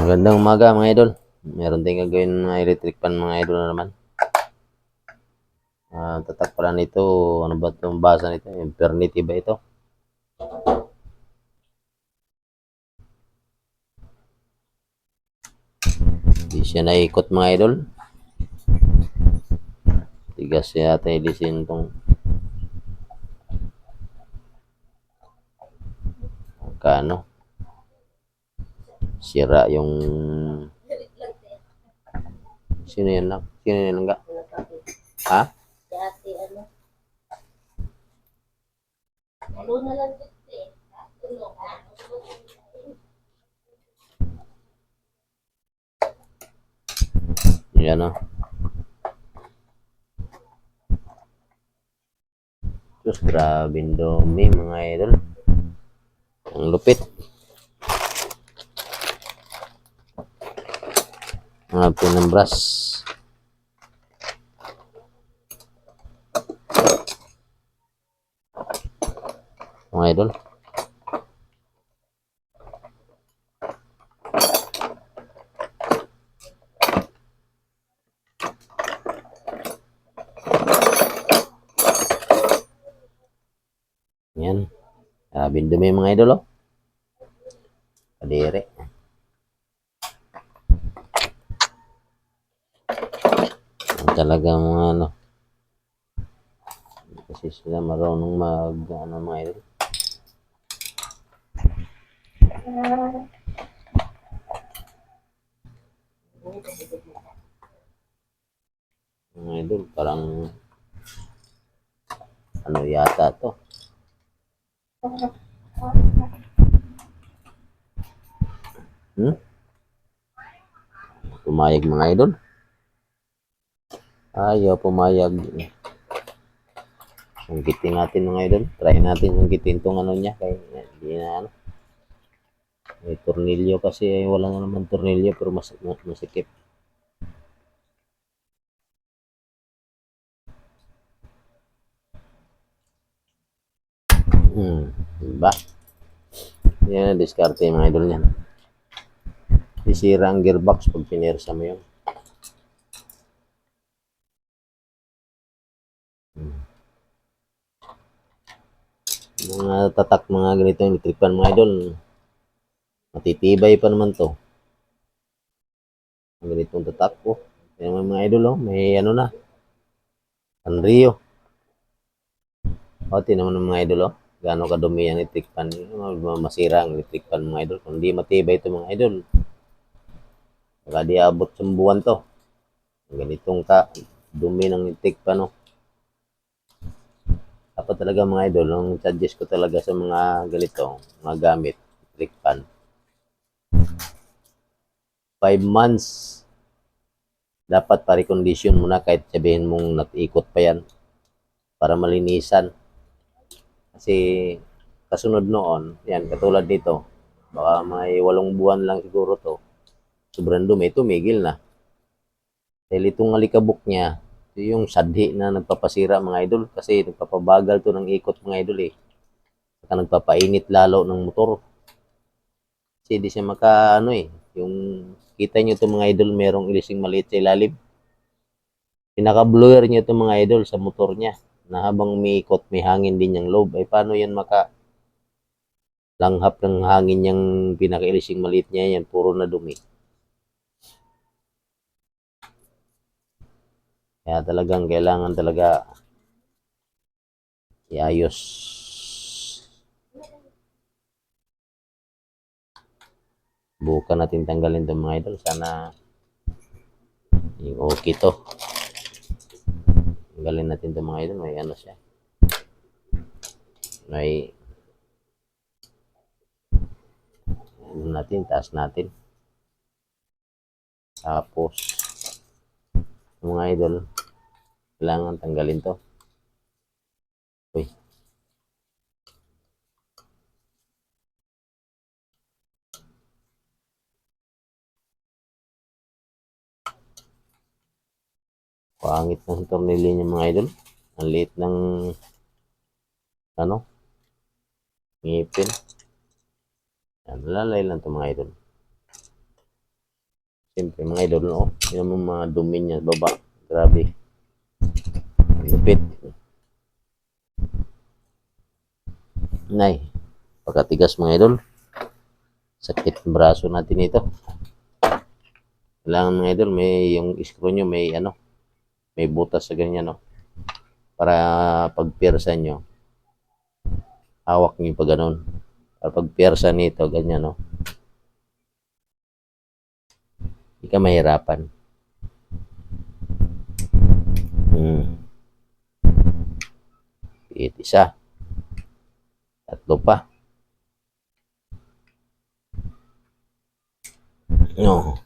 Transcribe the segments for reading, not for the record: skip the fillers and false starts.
Magandang umaga mga idol. Meron tayong gagawin mga electric pan mga idol na naman. Tatak pala nito, ano ba itong basa nito? Infernity ba ito? Hindi siya naikot mga idol. Tigas yata ilisin itong kano. Sira yung... Sino yan lang? Sino yan lang ka? Ha? Yan o. Diyos, grabing dumi mga idol. Ang lupit. Mga pinambras. Mga idol. Yan. Grabing dumi mga idol oh. Kadiri. Talagang mga ano. Kasi sila marunong mag ano mga idol. Mga idol, parang ano yata to. Pumayag mga idol. Ayaw pumayag. Sungkitin natin mga idol. Try natin sungkitin tong ano niya. Kaya hindi na ano. May tornilyo kasi wala na naman tornilyo pero masikip. Diba? Yan ang diskarte mga idol niyan. Sisira ang gearbox pag pinersa mo yun. Mga tatak mga ganito yung electric fan mga idol. Matitibay pa naman to. Ang ganitong tatak ko. Yan mga idol oh. May ano na. Sanrio. O, tinaman ng mga idol oh. Gaano kadumi ang electric fan. Masira ang electric fan mga idol. Kung di matibay ito mga idol. Baka di abot sa buwan to. Ganitong dumi ng electric fan no. Dapat talaga mga idol, ang suggest ko talaga sa mga ganito, mga gamit, electric fan. 5 months dapat pa-recondition muna kahit sabihin mong nag-ikot pa yan para malinisan. Kasi kasunod noon, yan, katulad dito, baka may 8 buwan lang siguro to. Sobrang dumi, tumigil na. Dahil itong alikabok niya, ito yung sadhi na nagpapasira mga idol kasi nagpapabagal to ng ikot mga idol eh. Saka nagpapainit lalo ng motor. Kasi di siya ano eh. Yung kita nyo itong mga idol, merong ilising maliit sa ilalim. Pinaka-blower nyo itong mga idol sa motor niya na habang umiikot, may hangin din yung loob. Ay paano yan langhap ng hangin yung pinaka-ilising maliit niya yan, puro na dumi. Kaya talagang kailangan talaga iayos. Bukan natin tanggalin itong mga idol. Sana yung okay to. Tanggalin natin itong mga idol. May ano siya. May ano natin, taas natin. Tapos mga idol, kailangan tanggalin to. Uy. Pangit ng tornilyo niya mga idol. Ang liit ng ano, ngipin. Yan, lalay lang ito mga idol. Siyempre mga idol, no? Yun ang mga dumi niya, baba. Grabe. Lupit. Nay, pagkatigas mga idol. Sakit ng braso natin ito. Kailangan mga idol, may yung screw nyo, may ano, may butas sa ganyan, no? Para pag piersa nyo, hawak nyo pa ganun. Para pag piersa nito, ganyan, no? Hindi ka mahirapan. Isa. Tatlo pa. No.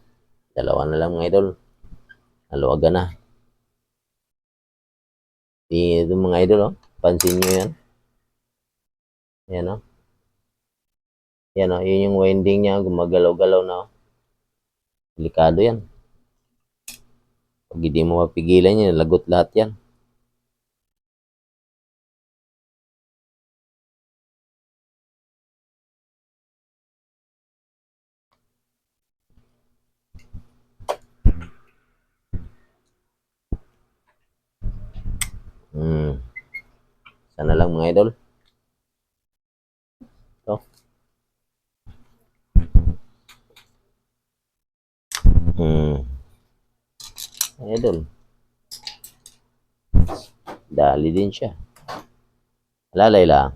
Dalawa na lang mga idol. Naluwagan na. Ito mga idol, oh. Pansin nyo yan. Yan, oh. Yan, oh. Yun yung winding niya. Gumagalaw-galaw na, oh. Delikado yan. Pag hindi mo mapigilan yan, lagot lahat yan. Sana lang mga idol. Ito. Idol. Dali din siya. Lalay lang.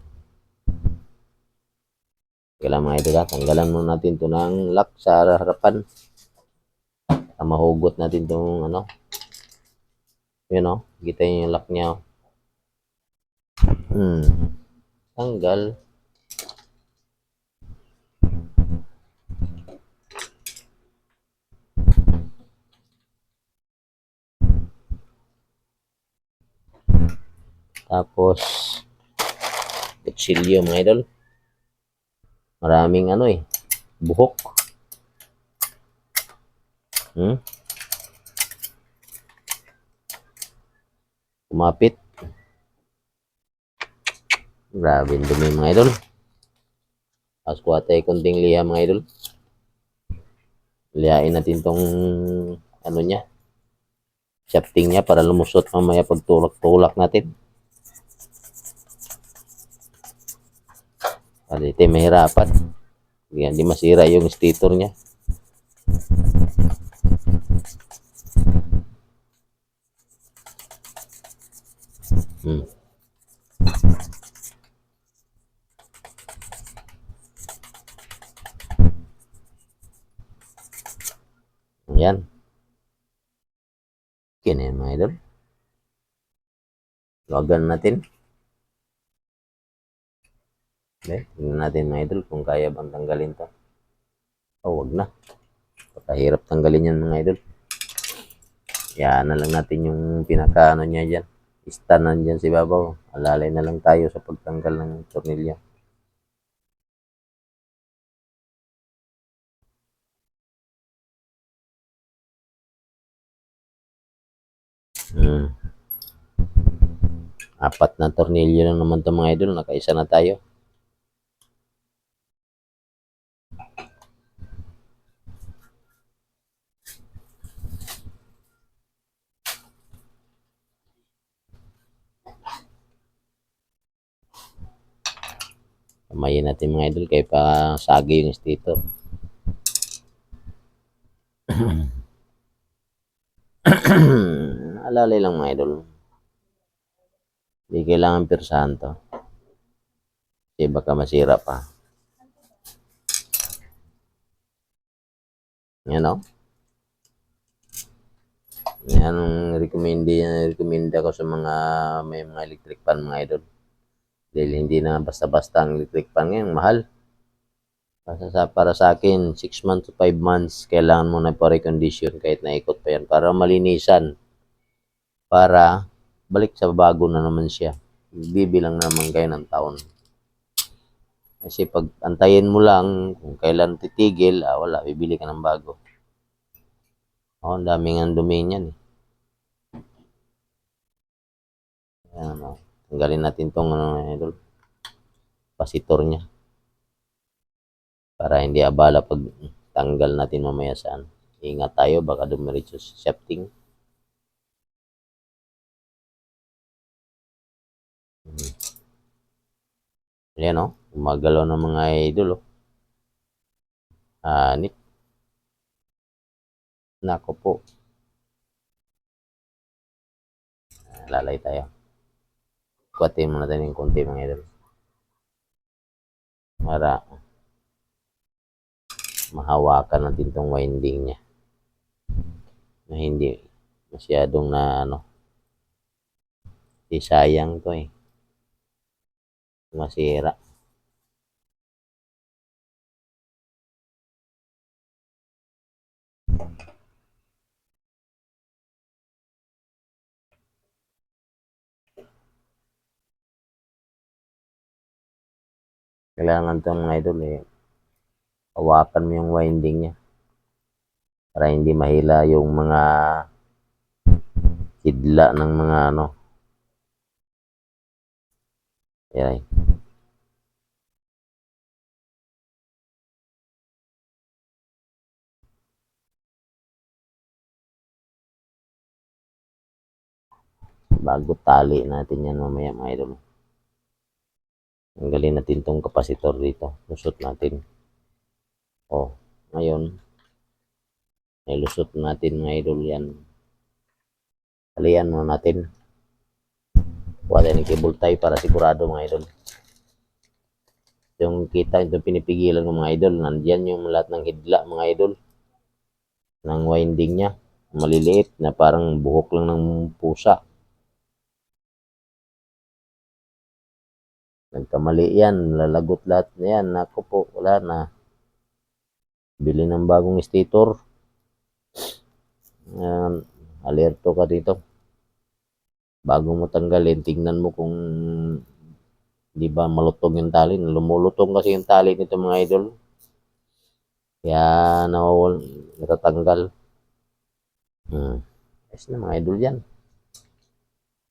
Kailangan mga idol, tanggalan muna natin ito ng lock sa harapan. Mahugot natin itong ano. Yun, oh. Kita nyo yung lock niya, oh. Tanggal. Tapos kutsilyo mga idol. Maraming ano eh, buhok. Kumapit. Grabe dumi mga idol. Tapos kuha tayo kunting liha mga idol. Lihain natin tong ano niya, shafting niya para lumusot mamaya pag tulak natin. Para ito mahirapan. Hindi masira yung stator niya. Ayan. Okay na yan mga idol. Luwagan natin. Okay. Tingnan natin mga idol kung kaya bang tanggalin to. Oh, wag na. Pakahirap tanggalin yan mga idol. Yan na lang natin yung pinaka ano niya dyan. Stand na dyan si babaw. Alalay na lang tayo sa pagtanggal ng tornilyo. Apat na tornilyo lang naman to mga idol. Nakaisa na tayo. Kamayin natin mga idol kaya pa sagi yung stator. Alalay lang mga idol. Hindi kailangan pirsahan to. Kasi baka masira pa. Yan o. Yan ang recommenda ko sa mga may mga electric fan mga idol. Dahil hindi na basta-basta ang electric fan ngayon, mahal. Para sa akin, 6 months to 5 months, kailangan mo na pa-recondition kahit naikot pa yan para malinisan. Para balik sa bago na naman siya. Bibilang naman kayo ng taon. Kasi pag antayin mo lang, kung kailan titigil, wala, bibili ka ng bago. Ang daming ang dumi niyan. Ayan, tanggalin natin tong idol, pasitor niya. Para hindi abala pag tanggal natin mamaya saan. Ingat tayo, baka dumiretso sa shafting. Ayan, oh. Gumagalaw ng mga idol, oh. Hanip. Nako po. Lalay tayo. Kuwatin muna tayo ng konti, mga idol. Para mahawakan natin tong winding niya. Na hindi masyadong na sayang to eh. Masira. Kailangan to mga idol eh. Hawakan mo yung winding niya. Para hindi mahila yung mga hidla ng mga Yan. Bago tali natin yan mamaya mga idol. Tanggalin natin tong kapasitor dito. Lusot natin. Oh, ngayon lusot natin mga idol yan. Talian mo natin. Kuha tayo ng cable tie para sigurado mga idol. Yung kita, itong pinipigilan ng mga idol. Nandyan yung lahat ng hidla mga idol. Ng winding niya. Maliliit na parang buhok lang ng pusa. Nagkamali yan. Lalagot lahat na yan. Naku po, wala na. Bili ng bagong stator. Alerto ka dito. Bago mo tanggalin, tingnan mo kung di ba malutong yung tali. Lumulutong kasi yung tali nito mga idol. Kaya natatanggal. Ayos na mga idol yan.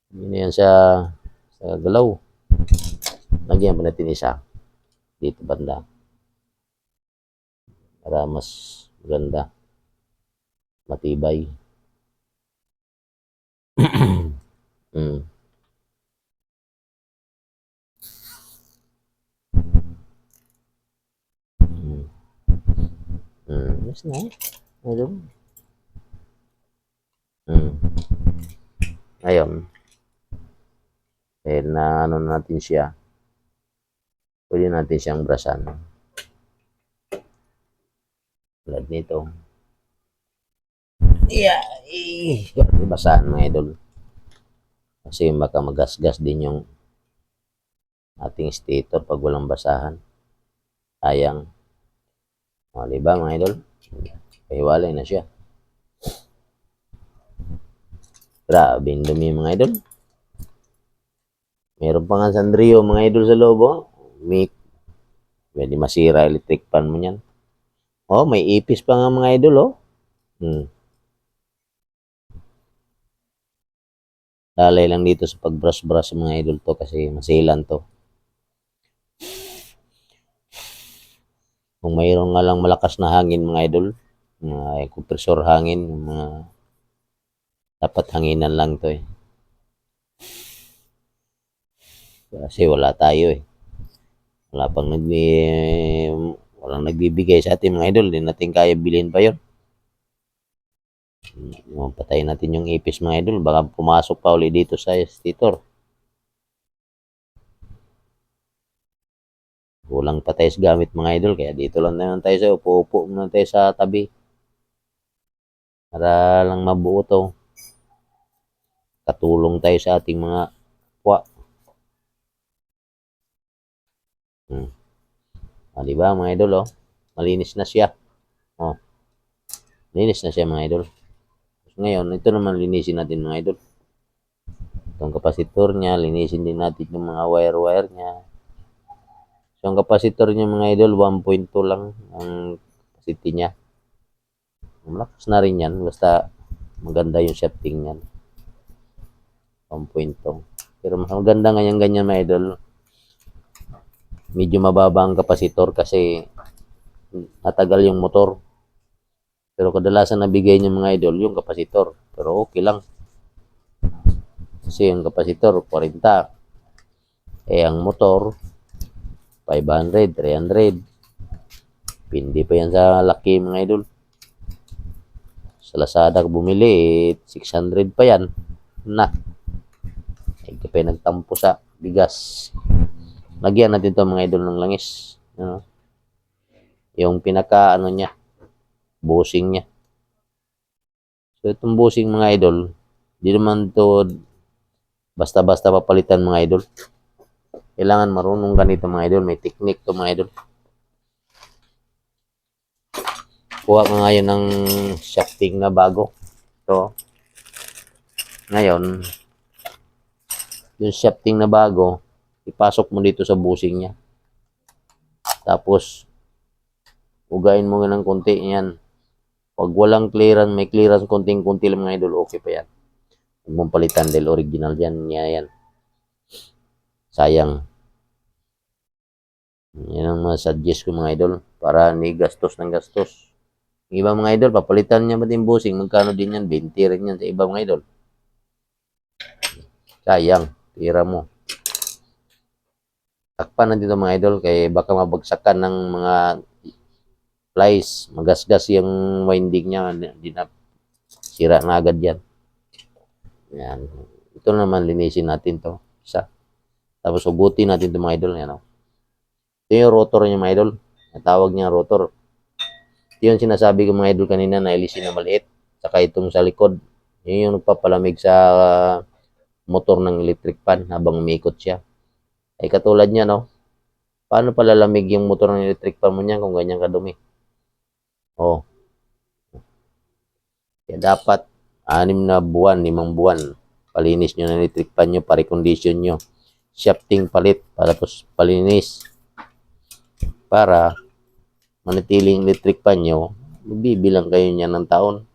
Hindi na yan sa galaw. Lagyan pa natin isa. Dito banda. Para mas maganda. Matibay. Yes na. Ayun. Ngayon. Na natin siya. Pwede natin siyang brasan. Tulad nito. Yeah. Basahan mga idol. Kasi baka magasgas din yung ating stator pag walang basahan. Sayang. O, diba mga idol? Pahiwalay na siya. Grabe yung dumi mga idol. Meron pa nga Sandrio mga idol sa loob. Pwede masira electric pan mo yan. Oh, may ipis pa nga mga idol oh. Lalay lang dito sa pag-brush-brush mga idol to kasi masilan to. Kung mayroon nga lang malakas na hangin mga idol, mga compressor hangin, mga dapat hanginan lang to eh. Kasi wala tayo eh. Walang nagbibigay sa atin mga idol, hindi natin kaya bilhin pa yun. Patayin natin yung ipis mga idol, baka pumasok pa ulit dito sa stator. Kulang pa tayo sa gamit mga idol, kaya dito lang naman tayo sa upo-upo muna tayo sa tabi. Para lang mabuo to. Katulong tayo sa ating mga kapwa. Diba mga idol oh? Malinis na siya. Oh. Malinis na siya mga idol. Ngayon, ito naman linisin natin mga idol. Itong kapasitor niya, linisin din natin yung mga wire-wire niya. So, ang kapasitor niya mga idol, 1.2 lang ang capacity niya. Malakas na rin yan, basta maganda yung shafting niyan. 1.2. Pero mas maganda nga ganyan mga idol. Medyo mababa ang kapasitor kasi natagal yung motor. Pero kadalasan nabigay niya mga idol yung kapasitor. Pero okay lang. Kasi yung kapasitor, 40. Ang motor, 500, 300. Pindi pa yan sa laki mga idol. Sa Lazada bumili, 600 pa yan. Na. Ito pa nagtampo sa bigas. Lagyan natin to mga idol ng langis. Yung pinaka niya, bushing niya. So itong bushing mga idol, di naman to basta-basta papalitan mga idol. Kailangan marunong ganito mga idol, may technique to mga idol. Kuha ka ngayon ng shafting na bago. So, ngayon, yung shafting na bago, ipasok mo dito sa bushing niya. Tapos, ugain mo ng konti yan. Pag walang clearance, may clearance konting-kunti lang mga idol, okay pa yan. Huwag mong palitan dahil original yan. Yan. Sayang. Yan ang mga suggest ko mga idol para ni gastos ng gastos. Yung iba mga idol, papalitan niya ba din bushing? Magkano din yan? 20 rin yan sa iba mga idol. Sayang. Tira mo. Takpan na dito mga idol kaya baka mabagsakan ng mga plies. Magasgas yung winding niya. Hindi na sira na agad yan. Yan. Ito naman linisin natin to. Isa. Tapos ugutin natin ito mga idol. Yan, ito yung rotor niya mga idol. Tawag niya rotor. Ito yung sinasabi ko mga idol kanina na ilisin na maliit. Saka itong sa likod. Yun yung nagpapalamig sa motor ng electric fan habang umiikot siya. Ay katulad niya, no? Paano palalamig yung motor ng electric fan mo niya kung ganyan kadumi? Oh. Kaya dapat 6 na buwan, 5 buwan. Palinis nyo ng electric fan nyo, pa-recondition nyo. Shafting palit, tapos palinis. Para manatiling electric fan nyo, bibilang kayo niya ng taon.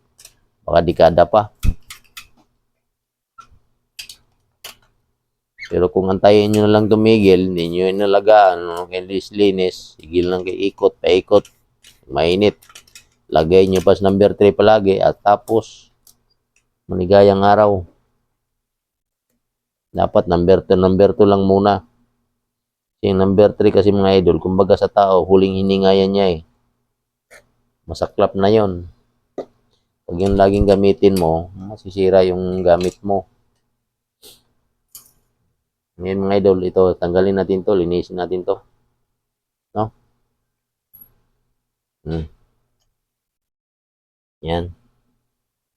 Baka dekada pa. Pero kung antayin nyo na lang tumigil, hindi nyo inalagaan, linis, sigil lang kayo ikot, paikot, mainit. Lagay nyo pas number 3 palagi at tapos manigayang araw. Dapat number 2 lang muna. Yung number 3 kasi mga idol, kumbaga sa tao, huling hiningayan niya eh. Masaklap na yon. Pag yung laging gamitin mo, masisira yung gamit mo. Ngayon mga idol, ito, tanggalin natin to, linisin natin to. No? Yan.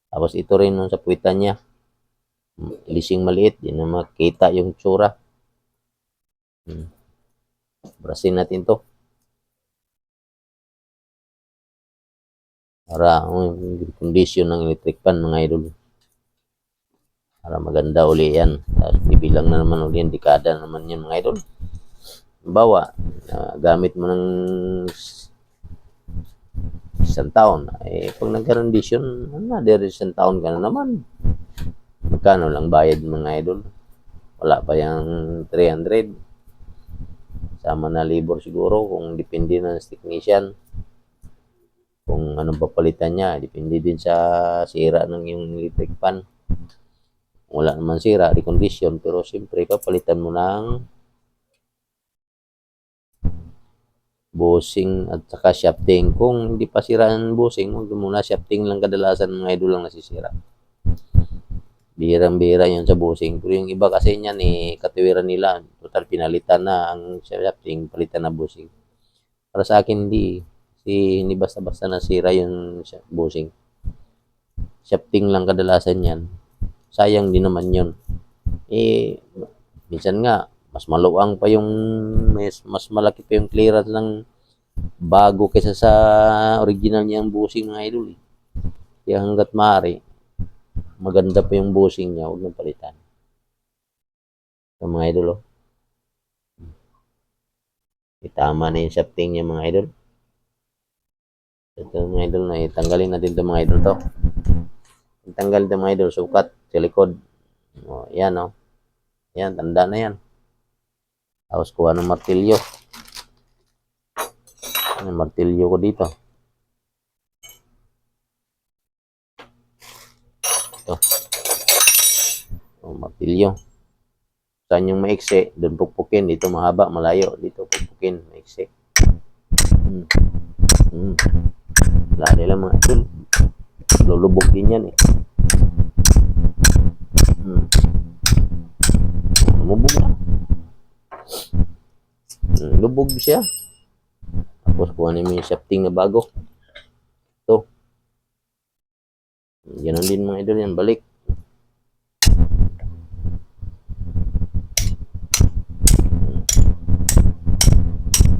Tapos ito rin sa puwitan niya. Ilising maliit, di na makita yung tsura. Brasin natin to. Para condition ng electric fan mga idol. Para maganda uli yan. Tapos bibilang na naman uli yan. Dekada naman yan mga idol. Bawa, gamit mo ng isang taon. Pag nagka-condition, another isang taon ka na naman. Magkano lang bayad mga idol? Wala pa yung 300. Sama na libor siguro kung depende na sa technician. Kung anong papalitan niya, depende din sa sira ng yung electric fan. Wala naman sira, recondition, pero siyempre papalitan mo ng bushing at saka shafting. Kung hindi pa sira ang bushing, huwag muna shafting lang kadalasan mga idol lang nasisira. Bihirang-bihira yun sa bushing. Pero yung iba kasi niyan katuwiran nila, total pinalitan na ang shafting, palitan na bushing. Para sa akin hindi basta-basta nasira yung bushing. Shafting lang kadalasan yan. Sayang din naman yun. Minsan nga, mas maluwang pa yung, mas malaki pa yung clearance ng bago kaysa sa original niyang bushing mga idol. Kaya hanggat maaari, maganda pa yung bushing niya, huwag nang palitan. So, mga idol, tama na yung shafting niya mga idol. Ito mga idol na tanggalin natin ito mga idol to. Tanggal ito mga idol, sukat sa likod. Yan yan, tanda na yan. Tapos kuha ng martilyo. Martilyo ko dito. Ito. Martilyo. Saan yung maiksi, doon pukpukin. Dito mahaba, malayo. Dito pukpukin, maiksi. Wala nila mga idol. Lulubog din yan eh. Lumubog na. Lubog siya. Tapos kuha namin yung shafting na bago. Ito. Ganon din mga idol yan. Balik.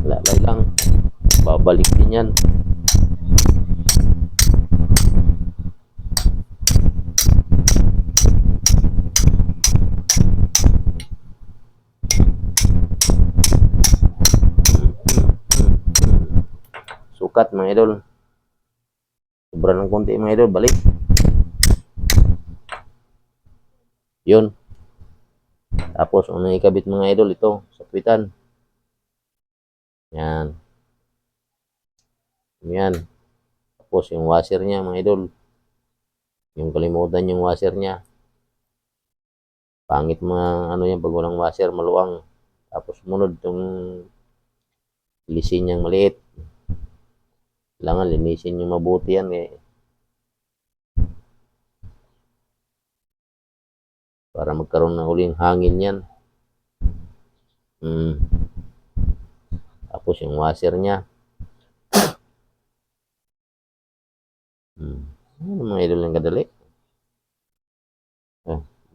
Lalay lang. Babalik din yan. Sukat mga idol. Sobra ng konti mga idol. Balik. Yun. Tapos unang ikabit mga idol. Ito. Sapitan. Yan. Yan. Tapos yung washer niya mga idol. Yung kalimutan yung washer niya. Pangit mga ano yan pag walang washer, maluwang. Tapos munod yung lisin niyang maliit. Kailangan linisin yung mabuti yan eh. Para magkaroon ng uling hangin yan. Tapos yung washer niya. Ano mga idol ng kadali?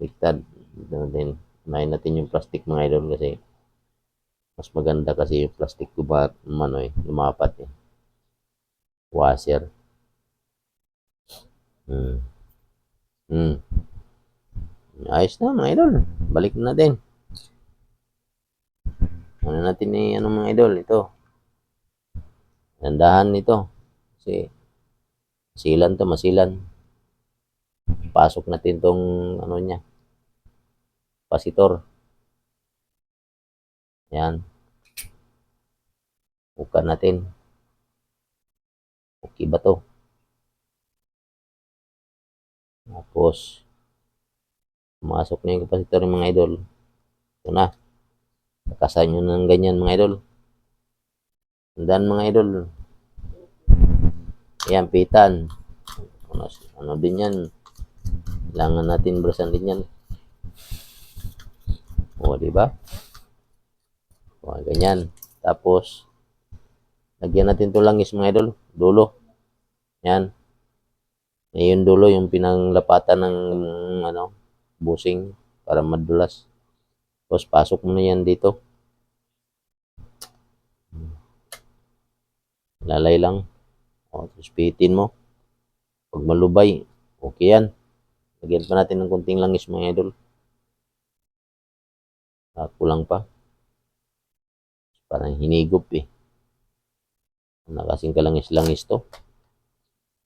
Liktad. Unahin natin yung plastic mga idol kasi mas maganda kasi yung plastic lumapat eh. Washer. Ayos na mga idol. Balik na natin. Ano natin eh, ano mga idol, ito. Nandahan nito. Kasi masilan to, masilan. Pasok natin tong ano niya. Kapasitor. Yan. Buka natin. Okay ba to? Tapos pumasok na yung kapasitor ng mga idol. Ito na. Nakasan nyo ng ganyan mga idol. Tandaan mga idol. Ayan, pitan. Ano din yan. Kailangan natin brasan din yan. O, diba? O, ganyan. Tapos, lagyan natin ito langis mga idol. Dulo. Yan. Yung dulo, yung pinanglapatan ng busing para madulas. Tapos, pasok mo na yan dito. Lalay lang. O, tapos pitin mo. Pag malubay, okay yan. Lagyan pa natin ng kunting langis mga idol. Kulang pa. Parang hinigop eh. Nakasing kalangis-langis to.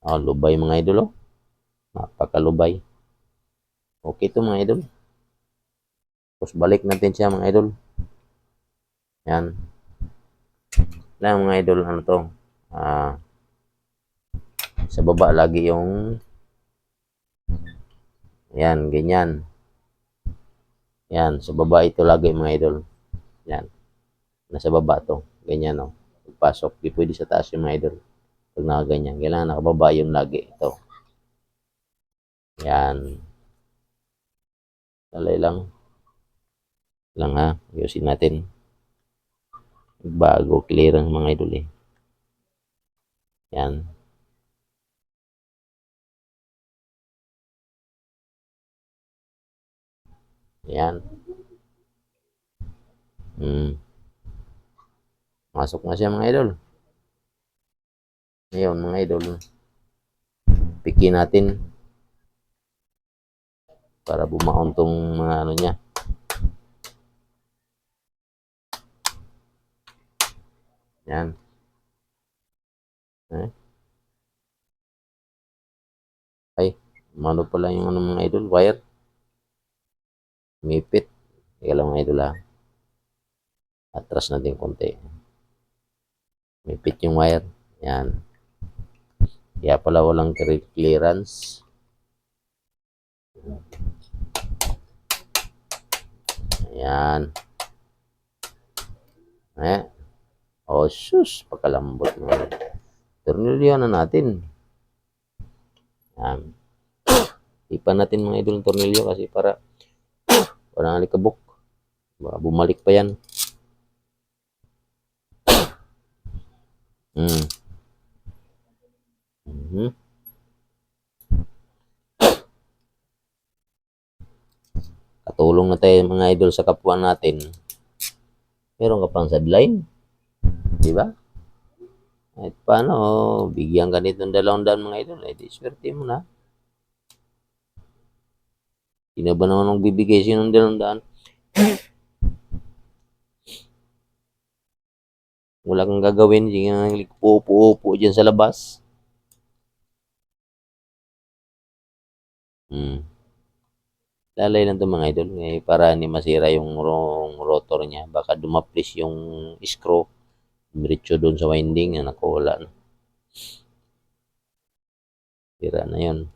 Lubay mga idol oh. Napakalubay. Okay to mga idol. Tapos balik natin siya mga idol. Yan. Lang mga idol, ano to? Sa baba lagi yung yan, ganyan. Yan, sa baba ito lagi mga idol. Yan. Nasa baba to. Ganyan oh. Pagpasok, di pwede sa taas yung mga idol. Pag nakaganyan, kailangan nakababa yung lagi. Ito. Yan. Talay lang. Lang ha. Ayusin natin. Bago clear ang mga idol eh. Yan. Yan. Masok na siya mga idol. Ngayon mga idol. Pikin natin. Para bumaon tong mga ano niya. Yan. Ay, mano pala yung ano mga idol, wire. Mipit. Kaya lang mga idol ha. Atras natin konti. Mipit yung wire. Yan. Kaya pala walang clearance. Ayan. Oh, sus, pagkalambot mo. Tornilyo na natin. Ayan. Ipan natin mga idol ng tornilyo kasi para walang alikabok. Bumalik pa yan. Mhm. Katulong na tayo mga idol sa kapwa natin. Meron ka pang sideline. Di ba? At paano, bigyan ka nitong 200 mga idol. Di swerte mo na. Sino ba naman ang bibigay siya ng 200? Wala kang gagawin. Sige nga, upo-upo dyan sa labas. Lalay lang ito mga idol. Para hindi masira yung rotor niya. Baka dumaplis yung screw. Diretso doon sa winding. Naku, wala na. Sira na yun.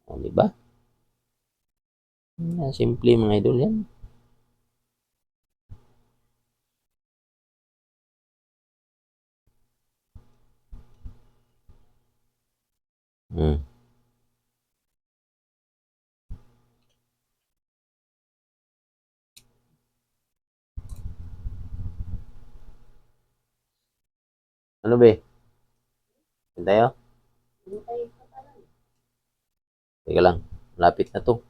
O, diba? Simple mga idol yan. Ano ba? Tayo? Teka lang. Lapit na to.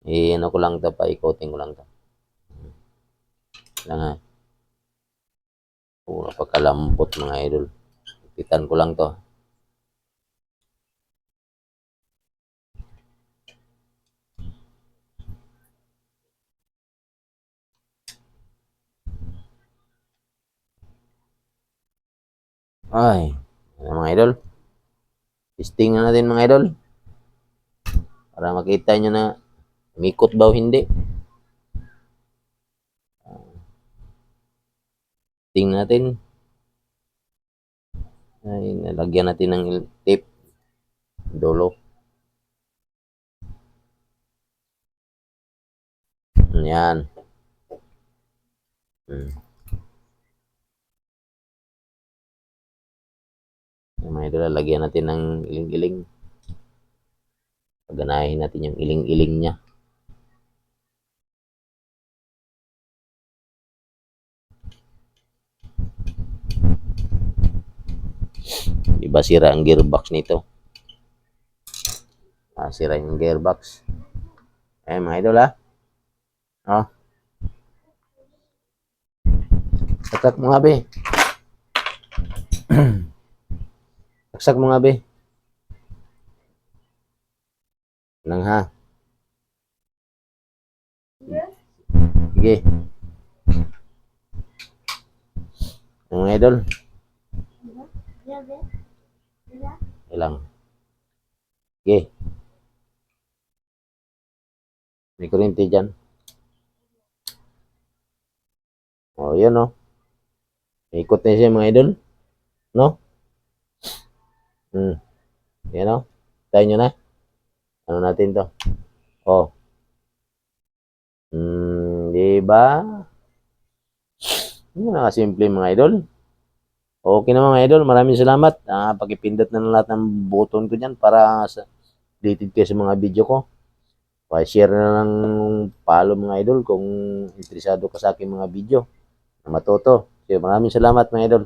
Ano ko lang to. Paikotin ko lang to. Lang ha. Napagkalambot mga idol. Ipitan ko lang to. Ay. Ano mga idol? Testing na natin mga idol. Para makita nyo na umikot ba o hindi. Tingnan natin. Ay, nalagyan natin ng tape. Dulo. Yan. Yung mga idol, lagyan natin ng iling-iling. Paganahin natin yung iling-iling niya. Diba sira ang gearbox nito? Sira yung gearbox. Mga idol ha. Oh. Saksak mo nga be. Saksak mo nga be. Nang ha. Sige. Mga idol. Ilang. Sige. May kuryente dyan. Oh, yun oh. Ikot na siya mga idol. No? Yan oh. Tayo nyo na. Ano natin to? Oh. Diba? Yun na simple mga idol. Okay na mga idol. Maraming salamat. Pakipindot na lang lahat ng button ko dyan para updated kayo sa mga video ko. Pa-share na lang, follow mga idol kung interesado ka sa aking mga video na matuto. So, maraming salamat mga idol.